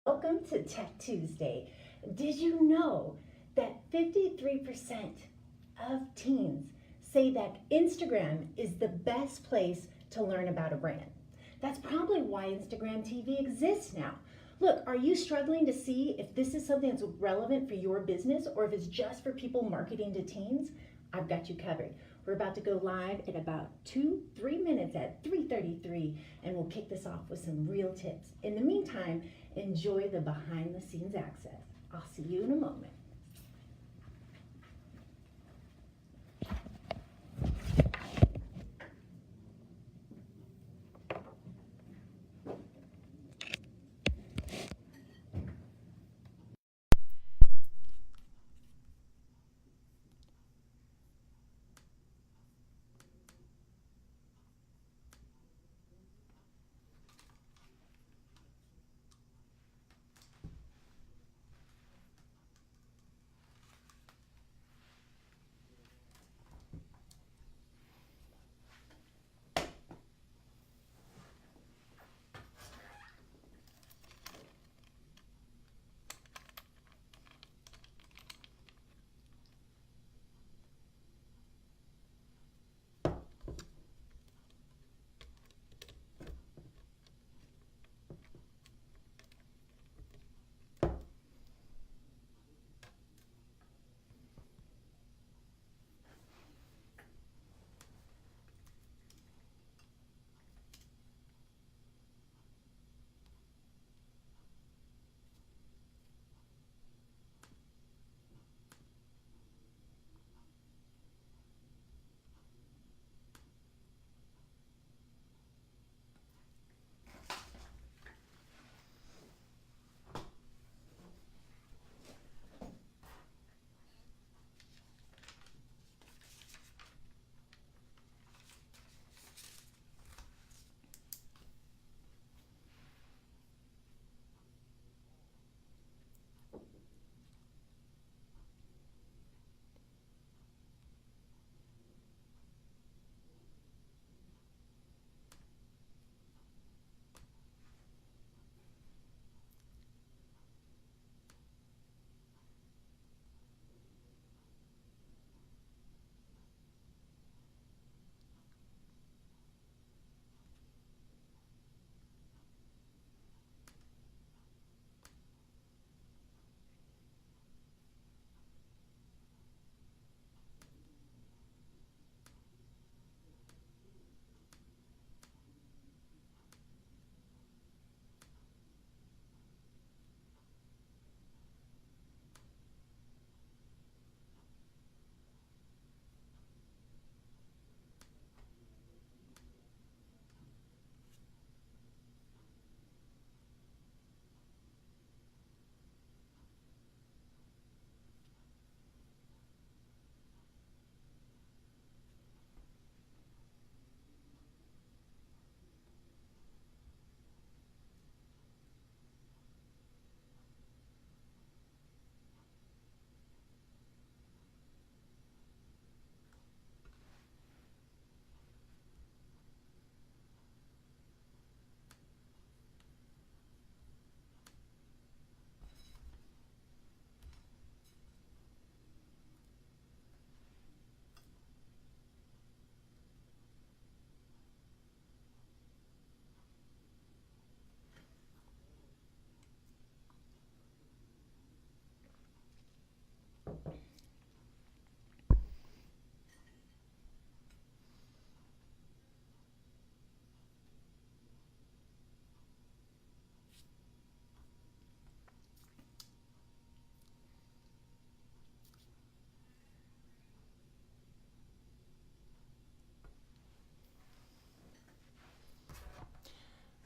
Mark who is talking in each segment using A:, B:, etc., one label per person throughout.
A: Welcome to Tech Tuesday. Did you know that 53% of teens say that Instagram is the best place to learn about a brand? That's probably why Instagram TV exists now. Look, are you struggling to see if this is something that's relevant for your business or if it's just for people marketing to teens? I've got you covered. We're about to go live in about 3 minutes at 3:33, and we'll kick this off with some real tips. In the meantime, enjoy the behind the scenes access. I'll see you in a moment.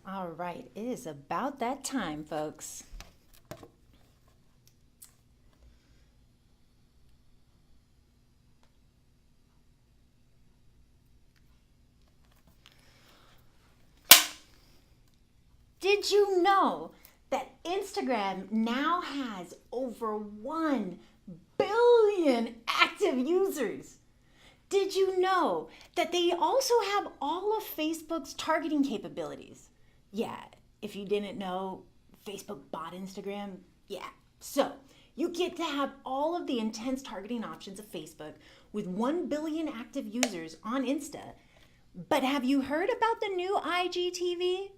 A: All right, it is about that time, folks. Did you know that Instagram now has over 1 billion active users? Did you know that they also have all of Facebook's targeting capabilities? Yeah, if you didn't know, Facebook bought Instagram? Yeah. So you get to have all of the intense targeting options of Facebook with 1 billion active users on Insta. But have you heard about the new IGTV?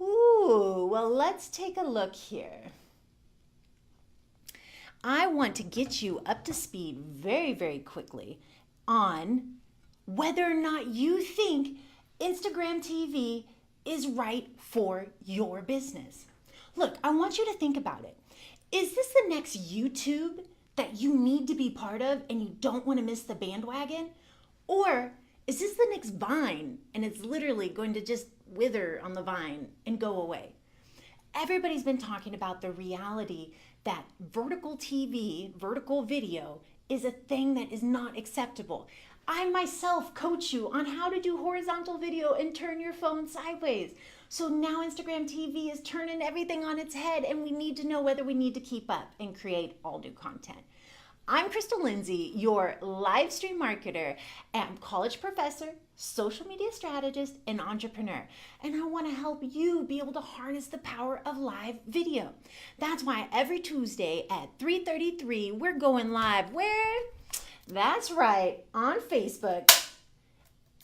A: Ooh, well, let's take a look here. I want to get you up to speed very, very quickly on whether or not you think Instagram TV is right for your business. Look, I want you to think about it. Is this the next YouTube that you need to be part of and you don't want to miss the bandwagon? Or is this the next Vine and it's literally going to just wither on the vine and go away? Everybody's been talking about the reality that vertical TV, vertical video, is a thing that is not acceptable. I myself coach you on how to do horizontal video and turn your phone sideways. So now Instagram TV is turning everything on its head, and we need to know whether we need to keep up and create all new content. I'm Crystal Lindsey, your live stream marketer and college professor, social media strategist, and entrepreneur. And I want to help you be able to harness the power of live video. That's why every Tuesday at 3:33, we're going live. Where? That's right, on Facebook,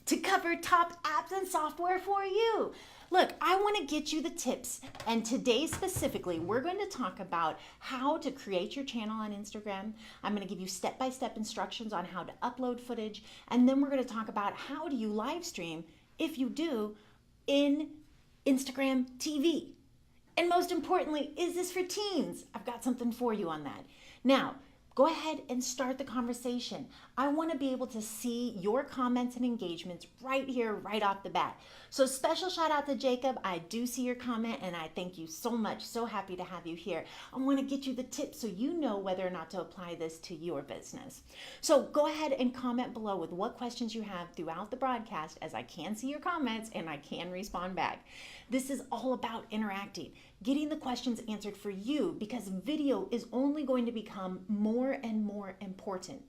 A: to cover top apps and software for you. Look, I want to get you the tips, and today specifically, we're going to talk about how to create your channel on Instagram. I'm going to give you step-by-step instructions on how to upload footage, and then we're going to talk about how do you live stream, if you do, in Instagram TV. And most importantly, is this for teens? I've got something for you on that. Now, go ahead and start the conversation. I want to be able to see your comments and engagements right here, right off the bat. So special shout out to Jacob. I do see your comment and I thank you so much. So happy to have you here. I want to get you the tips so you know whether or not to apply this to your business. So go ahead and comment below with what questions you have throughout the broadcast, as I can see your comments and I can respond back. This is all about interacting, getting the questions answered for you, because video is only going to become more and more important.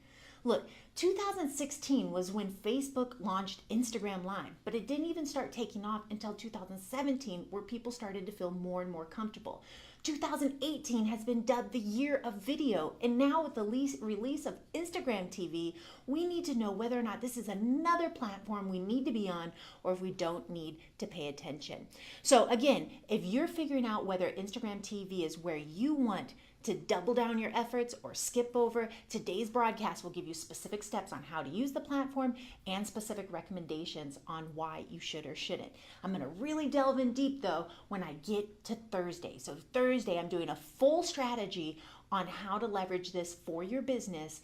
A: Look, 2016 was when Facebook launched Instagram Live, but it didn't even start taking off until 2017, where people started to feel more and more comfortable. 2018 has been dubbed the year of video, and now with the release of Instagram TV, we need to know whether or not this is another platform we need to be on, or if we don't need to pay attention. So again, if you're figuring out whether Instagram TV is where you want to double down your efforts or skip over, today's broadcast will give you specific steps on how to use the platform and specific recommendations on why you should or shouldn't. I'm going to really delve in deep though when I get to Thursday. So Thursday, I'm doing a full strategy on how to leverage this for your business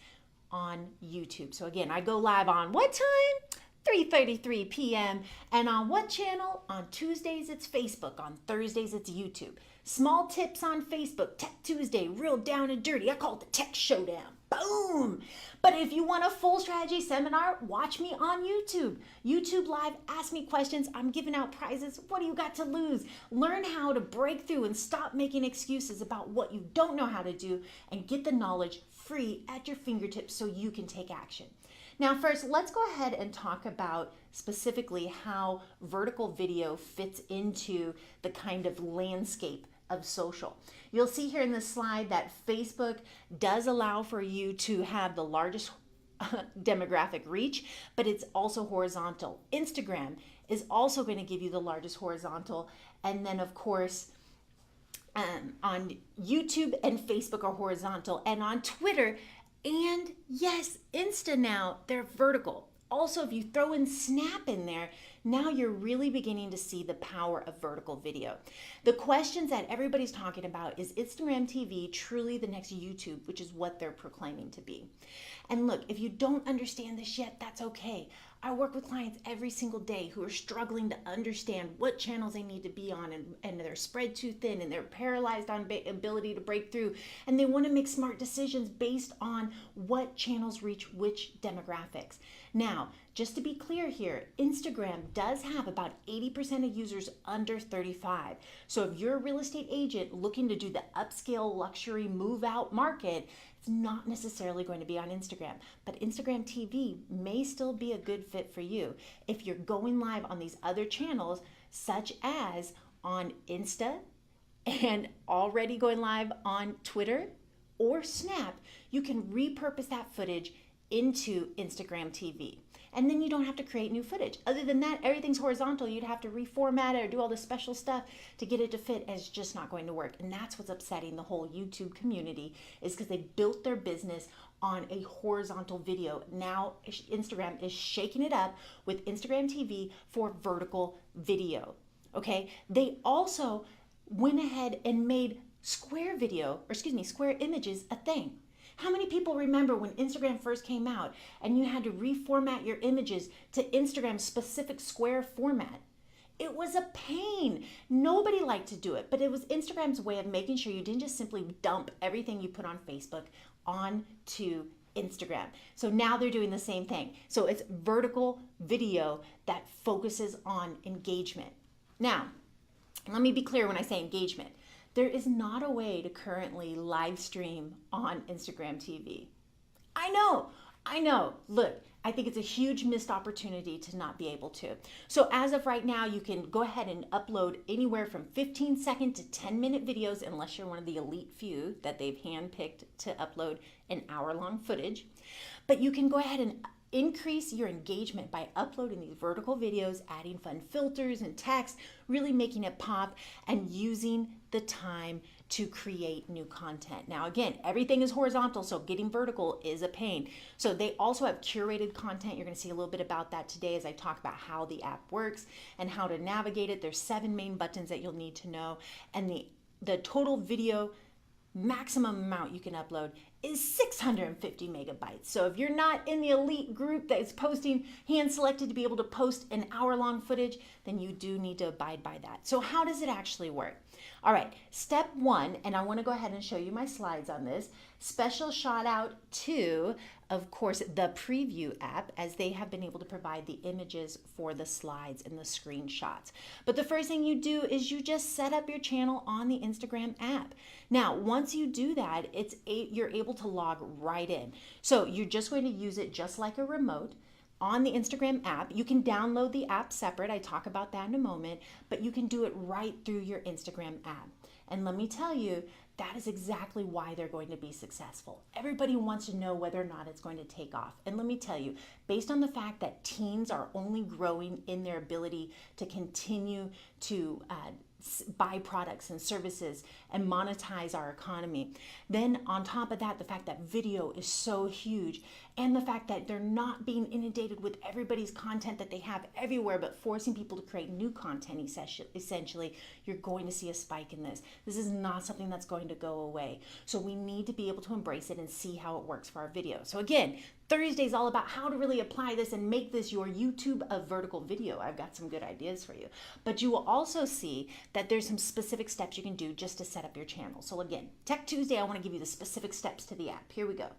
A: on YouTube. So again, I go live on what time? 3:33 p.m. And on what channel? On Tuesdays, it's Facebook. On Thursdays, it's YouTube. Small tips on Facebook, Tech Tuesday, real down and dirty. I call it the Tech Showdown. Boom! But if you want a full strategy seminar, watch me on YouTube. YouTube Live, ask me questions. I'm giving out prizes. What do you got to lose? Learn how to break through and stop making excuses about what you don't know how to do, and get the knowledge free at your fingertips so you can take action. Now, first, let's go ahead and talk about specifically how vertical video fits into the kind of landscape of social. You'll see here in this slide that Facebook does allow for you to have the largest demographic reach, but it's also horizontal. Instagram is also going to give you the largest horizontal, and then of course on YouTube and Facebook are horizontal, and on Twitter and yes, Insta now, they're vertical. Also, if you throw in Snap in there, now you're really beginning to see the power of vertical video. The questions that everybody's talking about is Instagram TV truly the next YouTube, which is what they're proclaiming to be. And look, if you don't understand this yet, that's okay. I work with clients every single day who are struggling to understand what channels they need to be on, and they're spread too thin and they're paralyzed on ability to break through, and they want to make smart decisions based on what channels reach which demographics. Now, just to be clear here, Instagram does have about 80% of users under 35. So if you're a real estate agent looking to do the upscale luxury move out market, it's not necessarily going to be on Instagram, but Instagram TV may still be a good fit for you if you're going live on these other channels, such as on Insta,
B: and already going live on Twitter or Snap, you can repurpose that footage into Instagram TV. And then you don't have to create new footage. Other than that, everything's horizontal. You'd have to reformat it or do all the special stuff to get it to fit, and it's just not going to work. And that's what's upsetting the whole YouTube community, is because they built their business on a horizontal video. Now Instagram is shaking it up with Instagram TV for vertical video. Okay, they also went ahead and made square images a thing. How many people remember when Instagram first came out and you had to reformat your images to Instagram's specific square format? It was a pain. Nobody liked to do it, but it was Instagram's way of making sure you didn't just simply dump everything you put on Facebook onto Instagram. So now they're doing the same thing. So it's vertical video that focuses on engagement. Now, let me be clear when I say engagement. There is not a way to currently live stream on Instagram TV. I know. Look, I think it's a huge missed opportunity to not be able to. So as of right now, you can go ahead and upload anywhere from 15-second to 10-minute videos, unless you're one of the elite few that they've handpicked to upload an hour-long footage. But you can go ahead and increase your engagement by uploading these vertical videos, adding fun filters and text, really making it pop, and using the time to create new content. Now, again, everything is horizontal, so getting vertical is a pain. So they also have curated content. You're going to see a little bit about that today as I talk about how the app works and how to navigate it. There's 7 main buttons that you'll need to know, and the total video maximum amount you can upload is 650 megabytes. So if you're not in the elite group that is posting hand selected to be able to post an hour-long footage, then you do need to abide by that. So how does it actually work? All right, step 1, and I want to go ahead and show you my slides on this. Special shout out to, of course, the Preview app, as they have been able to provide the images for the slides and the screenshots. But the first thing you do is you just set up your channel on the Instagram app. Now, once you do that, you're able to log right in. So you're just going to use it just like a remote on the Instagram app. You can download the app separate. I talk about that in a moment, but you can do it right through your Instagram app. And let me tell you, that is exactly why they're going to be successful. Everybody wants to know whether or not it's going to take off. And let me tell you, based on the fact that teens are only growing in their ability to continue to buy products and services and monetize our economy. Then on top of that, the fact that video is so huge, and the fact that they're not being inundated with everybody's content that they have everywhere, but forcing people to create new content, essentially, you're going to see a spike in this. This is not something that's going to go away. So we need to be able to embrace it and see how it works for our video. So again, Thursday is all about how to really apply this and make this your YouTube of vertical video. I've got some good ideas for you. But you will also see that there's some specific steps you can do just to set up your channel. So again, Tech Tuesday, I want to give you the specific steps to the app. Here we go.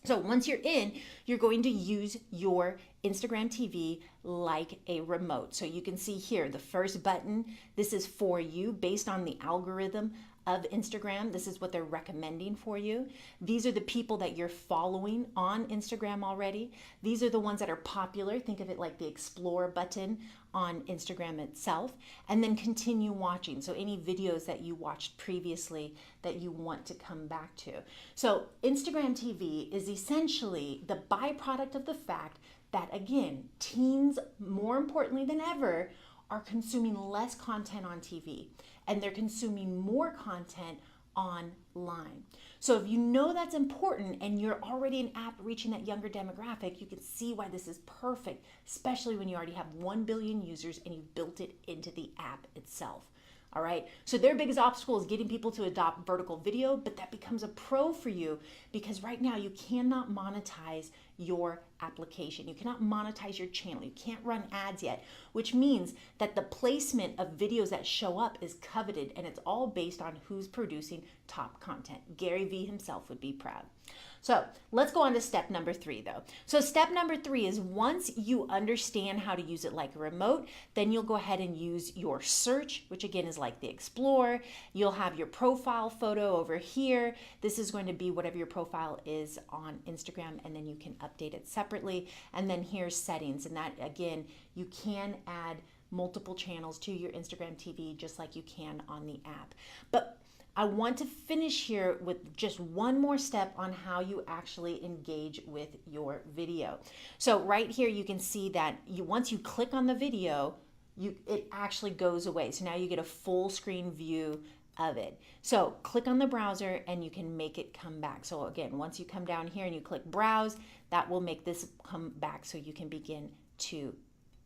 B: So once you're in, you're going to use your Instagram TV like a remote. So you can see here, the first button, this is for you based on the algorithm of Instagram. This is what they're recommending for you. These are the people that you're following on Instagram already. These are the ones that are popular. Think of it like the explore button on Instagram itself, and then continue watching. So any videos that you watched previously that you want to come back to. So Instagram TV is essentially the byproduct of the fact that, again, teens, more importantly than ever, are consuming less content on TV, and they're consuming more content online. So if you know that's important and you're already an app reaching that younger demographic, you can see why this is perfect, especially when you already have 1 billion users and you've built it into the app itself. All right, so their biggest obstacle is getting people to adopt vertical video, but that becomes a pro for you because right now you cannot monetize your application. You cannot monetize your channel. You can't run ads yet, which means that the placement of videos that show up is coveted, and it's all based on who's producing top content. Gary Vee himself would be proud. So let's go on to step number 3 though. So step number 3 is once you understand how to use it like a remote, then you'll go ahead and use your search, which again is like the Explore. You'll have your profile photo over here. This is going to be whatever your profile is on Instagram, and then you can update it separately. And then here's settings, and that again, you can add multiple channels to your Instagram TV just like you can on the app. But I want to finish here with just one more step on how you actually engage with your video. So right here you can see that once you click on the video, it actually goes away. So now you get a full screen view of it. So click on the browser and you can make it come back. So again, once you come down here and you click browse, that will make this come back so you can begin to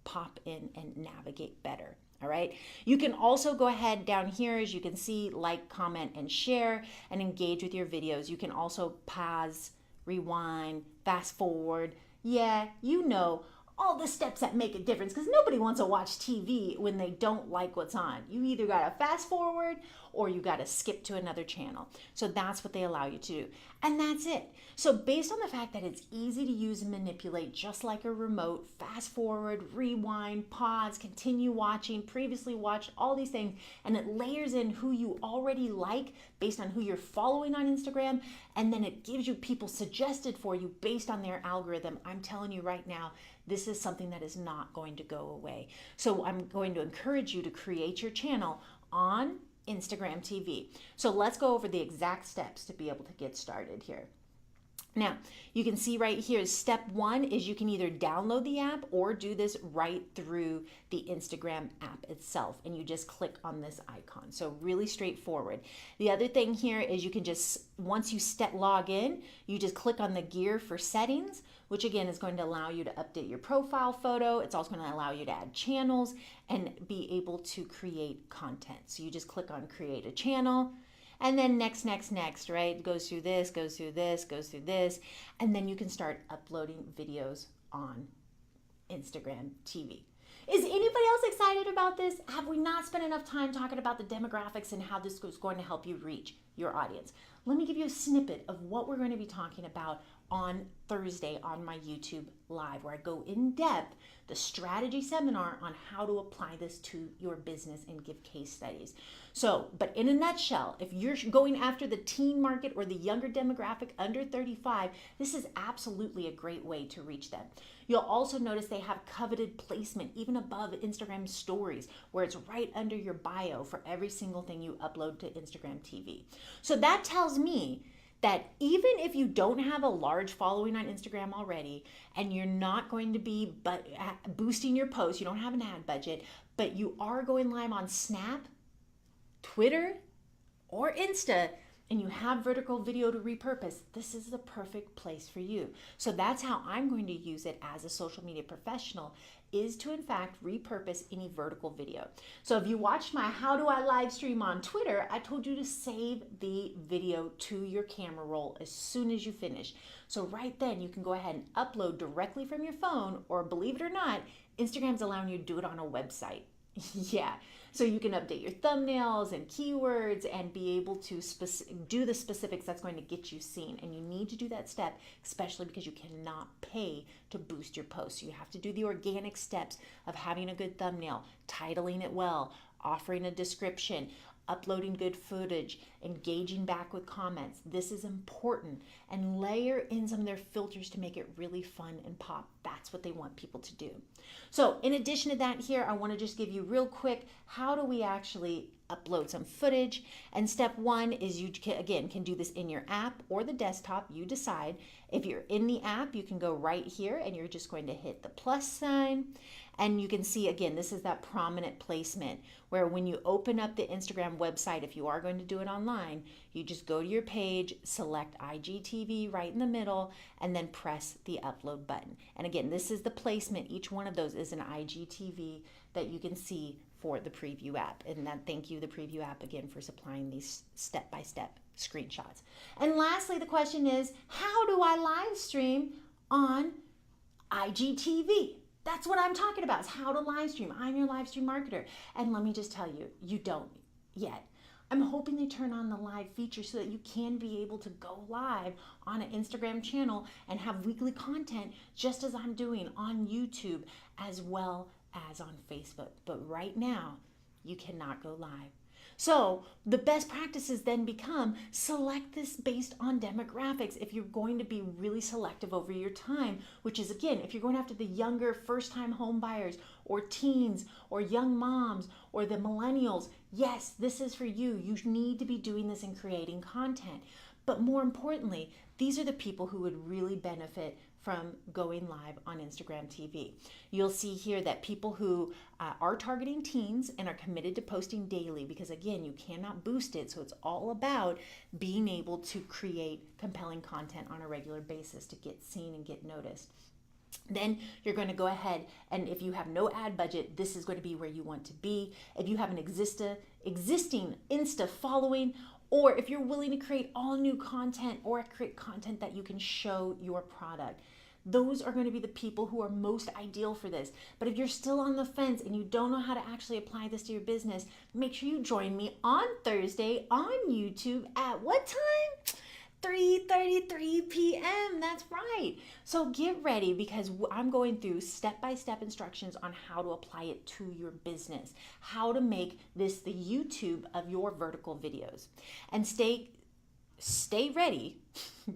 B: pop in and navigate better. All right. You can also go ahead down here, as you can see, like, comment, and share, and engage with your videos. You can also pause, rewind, fast forward. Yeah, you know, all the steps that make a difference, because nobody wants to watch TV when they don't like what's on. You either got to fast forward or you got to skip to another channel. So that's what they allow you to do. And that's it. So based on the fact that it's easy to use and manipulate, just like a remote, fast forward, rewind, pause, continue watching, previously watched, all these things, and it layers in who you already like based on who you're following on Instagram, and then it gives you people suggested for you based on their algorithm. I'm telling you right now, this is something that is not going to go away. So I'm going to encourage you to create your channel on Instagram TV. So let's go over the exact steps to be able to get started here. Now, you can see right here, step one is you can either download the app or do this right through the Instagram app itself, and you just click on this icon. So really straightforward. The other thing here is you can just, once you log in, you just click on the gear for settings, which again is going to allow you to update your profile photo. It's also going to allow you to add channels and be able to create content. So you just click on create a channel. And then next, right? Goes through this, goes through this, goes through this. And then you can start uploading videos on Instagram TV. Is anybody else excited about this? Have we not spent enough time talking about the demographics and how this is going to help you reach your audience? Let me give you a snippet of what we're going to be talking about on Thursday on my YouTube Live, where I go in depth, the strategy seminar on how to apply this to your business and give case studies. So, but in a nutshell, if you're going after the teen market or the younger demographic under 35, this is absolutely a great way to reach them. You'll also notice they have coveted placement even above Instagram stories, where it's right under your bio for every single thing you upload to Instagram TV. So that tells me that even if you don't have a large following on Instagram already, and you're not going to be boosting your posts, you don't have an ad budget, but you are going live on Snap, Twitter, or Insta, and you have vertical video to repurpose, this is the perfect place for you. So that's how I'm going to use it as a social media professional, is to in fact repurpose any vertical video. So if you watched my how do I live stream on Twitter, I told you to save the video to your camera roll as soon as you finish. So right then you can go ahead and upload directly from your phone, or believe it or not, Instagram's allowing you to do it on a website. Yeah, so you can update your thumbnails and keywords and be able to do the specifics that's going to get you seen. And you need to do that step, especially because you cannot pay to boost your posts. You have to do the organic steps of having a good thumbnail, titling it well, offering a description, uploading good footage, engaging back with comments. This is important. And layer in some of their filters to make it really fun and pop. That's what they want people to do. So in addition to that here, I want to just give you real quick, how do we actually upload some footage? And step one is you can do this in your app or the desktop, you decide. If you're in the app, you can go right here and you're just going to hit the plus sign. And you can see, again, this is that prominent placement where when you open up the Instagram website, if you are going to do it online, you just go to your page, select IGTV right in the middle, and then press the upload button. And again, this is the placement. Each one of those is an IGTV that you can see for the preview app. And that, thank you, the preview app, again, for supplying these step-by-step screenshots. And lastly, the question is, how do I live stream on IGTV? That's what I'm talking about, is how to live stream. I'm your live stream marketer. And let me just tell you, you don't yet. I'm hoping they turn on the live feature so that you can be able to go live on an Instagram channel and have weekly content, just as I'm doing on YouTube as well as on Facebook. But right now, you cannot go live. So the best practices then become select this based on demographics if you're going to be really selective over your time, which is, again, if you're going after the younger first-time home buyers or teens or young moms or the millennials, yes, this is for you. You need to be doing this and creating content. But more importantly, these are the people who would really benefit from going live on Instagram TV. You'll see here that people who are targeting teens and are committed to posting daily, because again, you cannot boost it. So it's all about being able to create compelling content on a regular basis to get seen and get noticed. Then you're going to go ahead, and if you have no ad budget, this is going to be where you want to be. If you have an existing Insta following, or if you're willing to create all new content or create content that you can show your product, those are going to be the people who are most ideal for this. But if you're still on the fence and you don't know how to actually apply this to your business, make sure you join me on Thursday on YouTube at what time? 3:33 p.m. That's right. So get ready, because I'm going through step-by-step instructions on how to apply it to your business, how to make this the YouTube of your vertical videos. And stay ready,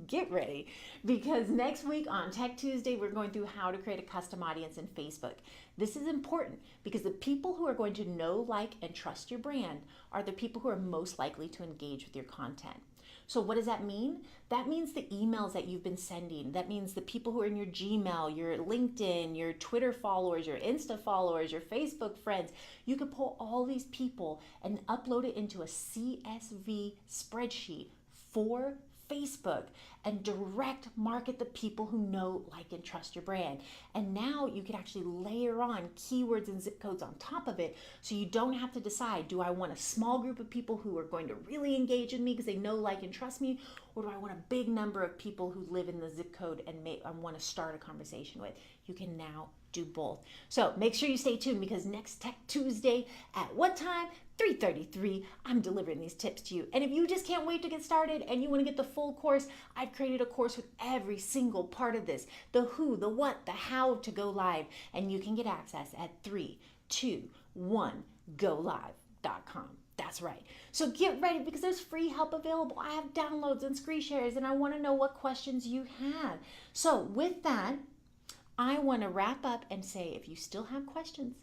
B: get ready, because next week on Tech Tuesday, we're going through how to create a custom audience in Facebook. This is important because the people who are going to know, like, and trust your brand are the people who are most likely to engage with your content. So what does that mean? That means the emails that you've been sending. That means the people who are in your Gmail, your LinkedIn, your Twitter followers, your Insta followers, your Facebook friends. You can pull all these people and upload it into a CSV spreadsheet for Facebook and direct market the people who know, like, and trust your brand. And now you can actually layer on keywords and zip codes on top of it, so you don't have to decide, do I want a small group of people who are going to really engage with me because they know, like, and trust me, or do I want a big number of people who live in the zip code and I want to start a conversation with? You can now do both. So make sure you stay tuned, because next Tech Tuesday at what time? 3:33, I'm delivering these tips to you. And if you just can't wait to get started and you want to get the full course, I've created a course with every single part of this, the who, the what, the how to go live, and you can get access at 321golive.com. That's right. So get ready, because there's free help available. I have downloads and screen shares, and I want to know what questions you have. So with that, I want to wrap up and say, if you still have questions,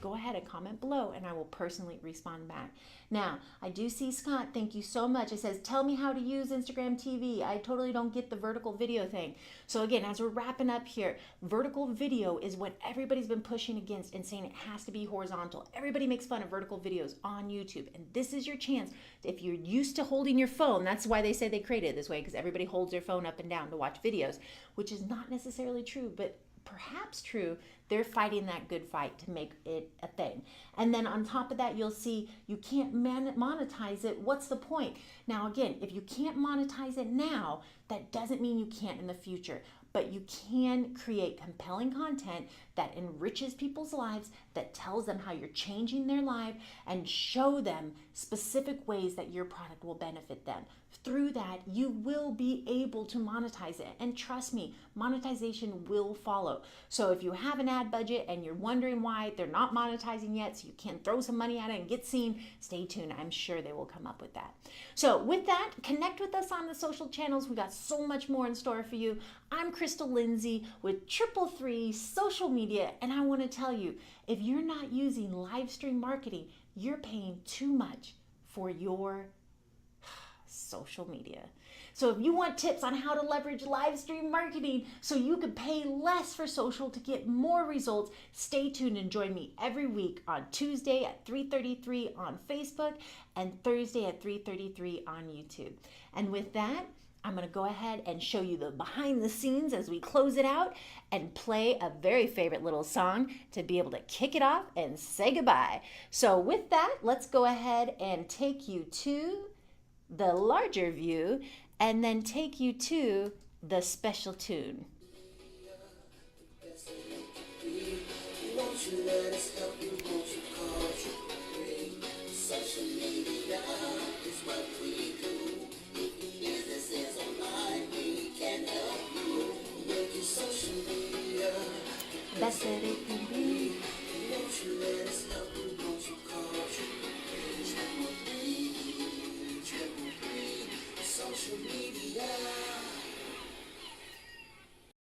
B: go ahead and comment below and I will personally respond back. Now, I do see Scott, thank you so much. It says, tell me how to use Instagram TV. I totally don't get the vertical video thing. So again, as we're wrapping up here, vertical video is what everybody's been pushing against and saying it has to be horizontal. Everybody makes fun of vertical videos on YouTube, and this is your chance. If you're used to holding your phone, that's why they say they created it this way, because everybody holds their phone up and down to watch videos, which is not necessarily true, but perhaps true. They're fighting that good fight to make it a thing. And then on top of that, you'll see you can't monetize it. What's the point? Now, again, if you can't monetize it now, that doesn't mean you can't in the future. But you can create compelling content that enriches people's lives, that tells them how you're changing their life, and show them specific ways that your product will benefit them. Through that, you will be able to monetize it. And trust me, monetization will follow. So if you have an ad budget and you're wondering why they're not monetizing yet, so you can throw some money at it and get seen, stay tuned. I'm sure they will come up with that. So with that, connect with us on the social channels. We got so much more in store for you. I'm Crystal Lindsey with 333 Social Media, and I want to tell you, if you're not using live stream marketing, you're paying too much for your social media. So if you want tips on how to leverage live stream marketing so you can pay less for social to get more results, stay tuned and join me every week on Tuesday at 3:33 on Facebook and Thursday at 3:33 on YouTube. And with that, I'm going to go ahead and show you the behind the scenes as we close it out and play a very favorite little song to be able to kick it off and say goodbye. So with that, let's go ahead and take you to the larger view and then take you to the special tune. Won't you let us help you? Won't you call you? Social media is what we do. If your business is online, we can help you. Make your social media best that it can be. Won't you let us help you? Won't you call you?
C: to be better.